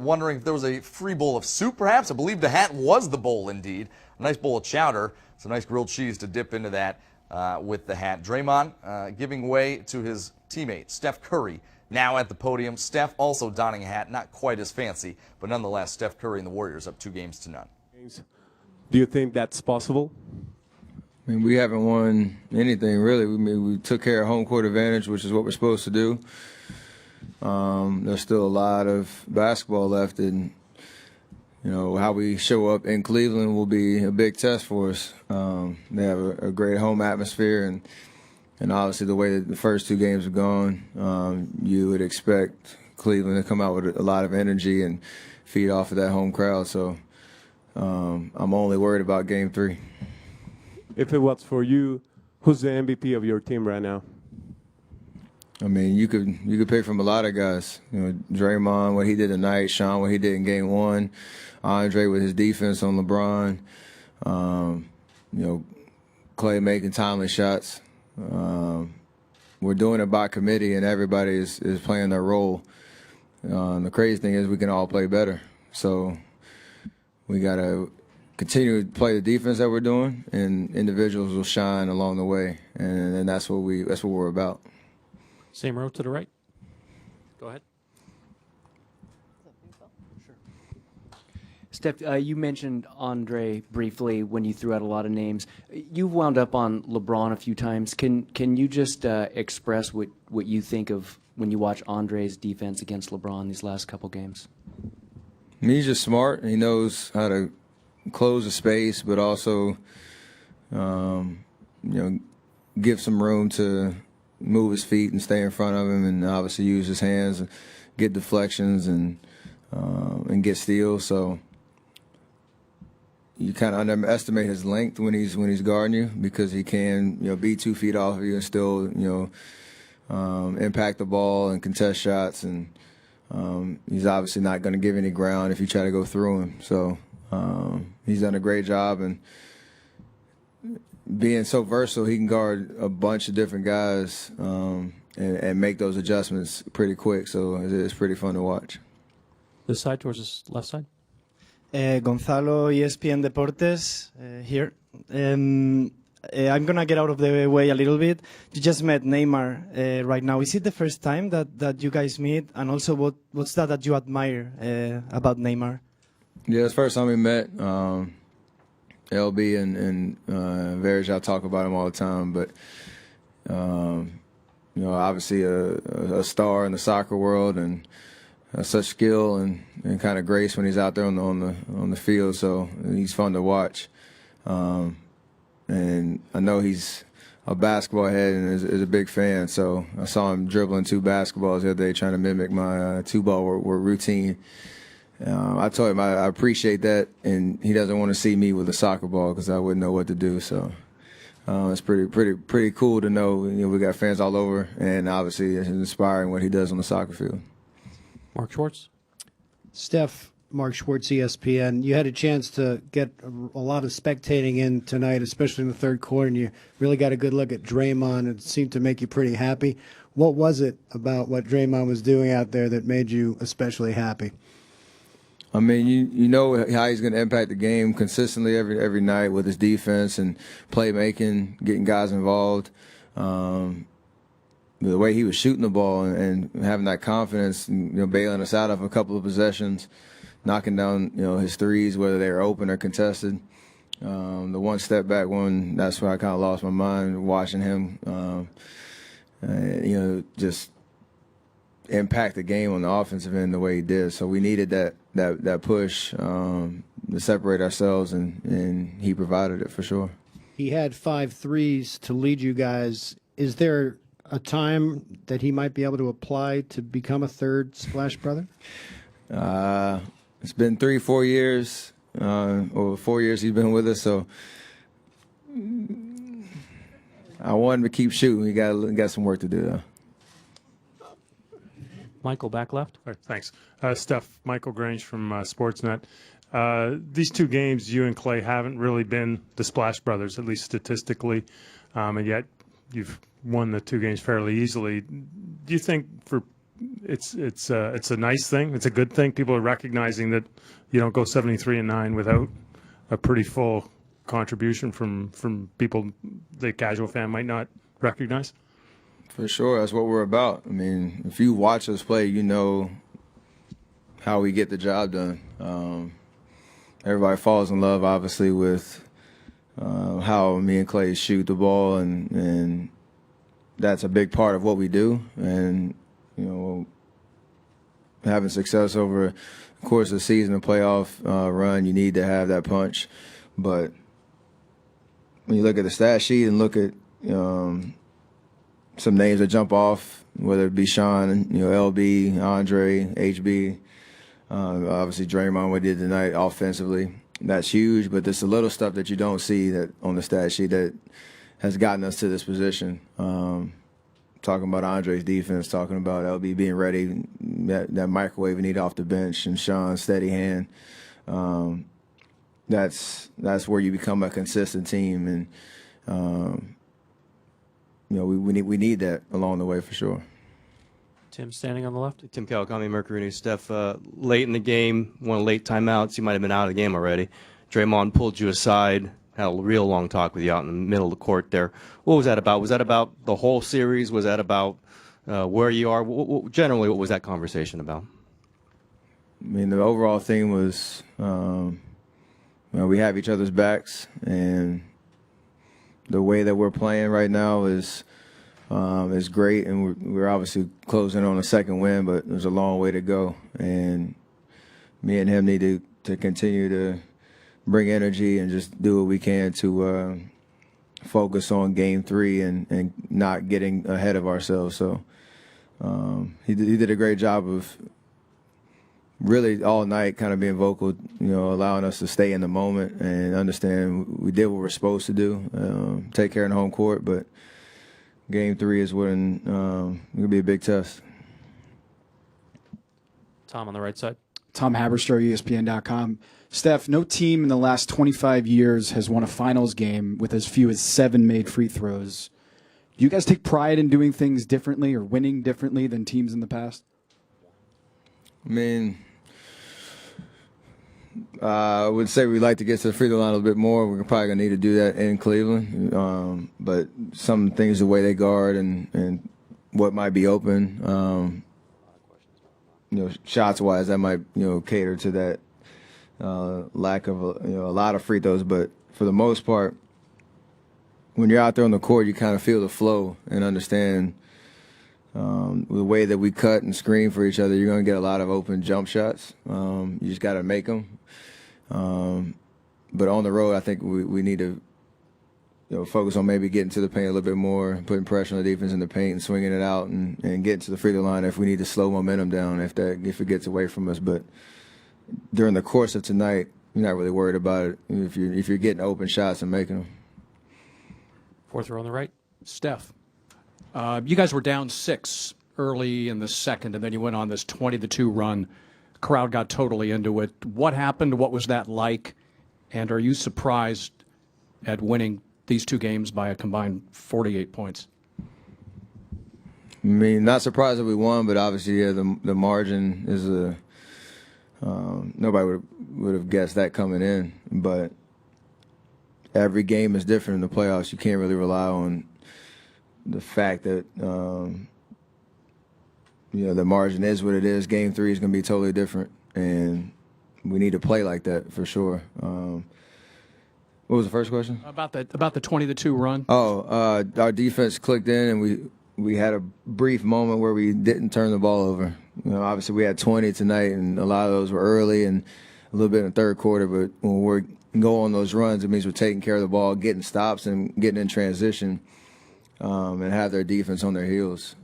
wondering if there was a free bowl of soup, perhaps. I believe the hat was the bowl, indeed. A nice bowl of chowder. Some nice grilled cheese to dip into that with the hat. Draymond giving way to his teammate, Steph Curry, now at the podium. Steph also donning a hat, not quite as fancy, but nonetheless, Steph Curry and the Warriors up 2-0. Do you think that's possible? I mean, we haven't won anything, really. We took care of home court advantage, which is what we're supposed to do. There's still a lot of basketball left, and how we show up in Cleveland will be a big test for us. They have a great home atmosphere, and obviously the way that the first 2 games have gone, you would expect Cleveland to come out with a lot of energy and feed off of that home crowd. So I'm only worried about Game 3. If it was for you, who's the MVP of your team right now? I mean, you could pick from a lot of guys. Draymond, what he did tonight, Sean, what he did in Game 1, Andre with his defense on LeBron, Clay making timely shots. We're doing it by committee, and everybody is playing their role. The crazy thing is we can all play better. So we got to continue to play the defense that we're doing, and individuals will shine along the way, and that's what we're about. Same row to the right. Go ahead. Steph, you mentioned Andre briefly when you threw out a lot of names. You've wound up on LeBron a few times. Can you just express what you think of when you watch Andre's defense against LeBron these last couple games? I mean, he's just smart. He knows how to close the space, but also, give some room to move his feet and stay in front of him, and obviously use his hands and get deflections and get steals. So you kind of underestimate his length when he's guarding you, because he can be 2 feet off of you and still impact the ball and contest shots, and he's obviously not going to give any ground if you try to go through him. So he's done a great job, and being so versatile, he can guard a bunch of different guys and make those adjustments pretty quick. So it's pretty fun to watch. This side towards this left side. Gonzalo, ESPN Deportes, here. I'm going to get out of the way a little bit. You just met Neymar right now. Is it the first time that you guys meet? And also, what's that you admire about Neymar? Yeah, it's the first time we met. LB and Verge, I talk about him all the time, but obviously a star in the soccer world, and such skill and kind of grace when he's out there on the field. So he's fun to watch, and I know he's a basketball head and is a big fan. So I saw him dribbling 2 basketballs the other day, trying to mimic my 2-ball routine. I told him I appreciate that, and he doesn't want to see me with a soccer ball because I wouldn't know what to do. So it's pretty cool to know. We got fans all over, and obviously it's inspiring what he does on the soccer field. Mark Schwartz. Steph, Mark Schwartz, ESPN. You had a chance to get a lot of spectating in tonight, especially in the third quarter, and you really got a good look at Draymond. It seemed to make you pretty happy. What was it about what Draymond was doing out there that made you especially happy? I mean, you know how he's going to impact the game consistently every night with his defense and playmaking, getting guys involved. The way he was shooting the ball and having that confidence, and, bailing us out of a couple of possessions, knocking down his threes, whether they were open or contested. The one step back one, that's where I kind of lost my mind watching him. Just impact the game on the offensive end the way he did. So we needed that push to separate ourselves, and he provided it for sure. He had 5 threes to lead you guys. Is there a time that he might be able to apply to become a third Splash Brother? It's been 3-4 years, over 4 years he's been with us, so I want him to keep shooting. We got some work to do, though. Michael, back left. All right, thanks. Steph, Michael Grange from Sportsnet. These 2 games, you and Clay haven't really been the Splash Brothers, at least statistically, and yet you've won the 2 games fairly easily. Do you think for it's a nice thing. It's a good thing. People are recognizing that you don't go 73-9 without a pretty full contribution from people the casual fan might not recognize. For sure, that's what we're about. I mean, if you watch us play, you know how we get the job done. Everybody falls in love, obviously, with how me and Clay shoot the ball, and that's a big part of what we do. And, you know, having success over the course of the season, a playoff run, you need to have that punch. But when you look at the stat sheet and look at some names that jump off, whether it be Sean, you know, LB, Andre, HB, obviously Draymond, what he did tonight offensively, that's huge. But there's a little stuff that you don't see that on the stat sheet that has gotten us to this position. Talking about Andre's defense, talking about LB being ready, that microwave we need off the bench, and Sean's steady hand. That's where you become a consistent team, and you know, we need that along the way for sure. Tim standing on the left. Tim Kawakami, Mercury News. Steph, late in the game, one of the late timeouts, you might have been out of the game already. Draymond pulled you aside, had a real long talk with you out in the middle of the court there. What was that about? Was that about the whole series? Was that about where you are? Generally, what was that conversation about? I mean, the overall theme was we have each other's backs, and the way that we're playing right now is great, and we're obviously closing on a second win, but there's a long way to go. And me and him need to continue to bring energy and just do what we can to focus on Game 3 and not getting ahead of ourselves. So he did a great job of really all night kind of being vocal, you know, allowing us to stay in the moment and understand we did what we're supposed to do, take care of the home court. But Game 3 is when it'll be a big test. Tom on the right side. Tom Haberstroh, ESPN.com. Steph, no team in the last 25 years has won a finals game with as few as 7 made free throws. Do you guys take pride in doing things differently or winning differently than teams in the past? I mean, I would say we'd like to get to the free throw line a little bit more. We're probably going to need to do that in Cleveland. But some things, the way they guard and what might be open, you know, shots-wise, that might, you know, cater to that lack of, a lot of free throws. But for the most part, when you're out there on the court, you kind of feel the flow and understand the way that we cut and screen for each other. You're going to get a lot of open jump shots. You just got to make them. But on the road, I think we need to, you know, focus on maybe getting to the paint a little bit more, putting pressure on the defense in the paint and swinging it out and getting to the free throw line if we need to slow momentum down if it gets away from us. But during the course of tonight, you're not really worried about it if you're getting open shots and making them. Fourth row on the right. Steph, you guys were down 6 early in the second, and then you went on this 20-2 run. Crowd got totally into it. What happened? What was that like? And are you surprised at winning these 2 games by a combined 48 points? I mean, not surprised that we won, but obviously, yeah, the margin is nobody would have guessed that coming in. But every game is different in the playoffs. You can't really rely on the fact that the margin is what it is. Game 3 is going to be totally different, and we need to play like that for sure. What was the first question? About the 20-2 run. Our defense clicked in, and we had a brief moment where we didn't turn the ball over. You know, obviously we had 20 tonight, and a lot of those were early and a little bit in the third quarter. But when we go on those runs, it means we're taking care of the ball, getting stops, and getting in transition, and have their defense on their heels.